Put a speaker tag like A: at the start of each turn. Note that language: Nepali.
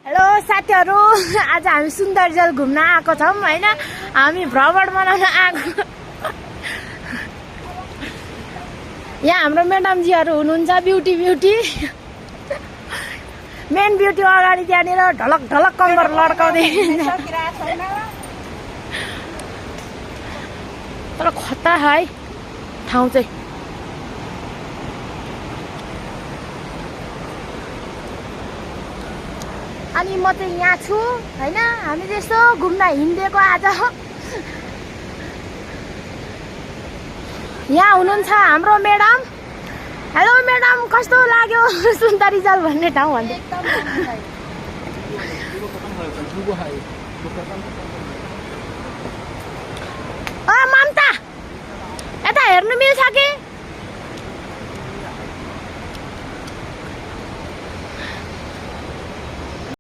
A: हेलो साथीहरु, आज हामी सुन्दरजल घुम्न आएको छौं हैन। हामी भ्रमण मनाउन आएको। यहाँ हाम्रो म्याडमजीहरु हुनुहुन्छ, ब्युटी मेन ब्युटी अगाडि त्यहाँनिर ढलक ढलक कम्बर लड्काउँदै तर खतरा है ठाउँ चाहिँ। अनि म चाहिँ यहाँ छु हैन। हामी त्यस्तो घुम्न हिँडेको आज। यहाँ हुनुहुन्छ हाम्रो म्याडम। हेलो म्याडम, कस्तो लाग्यो सुन्दरीजल भन्ने ठाउँ भन्दै? ममता, यता हेर्नु मिल्छ कि?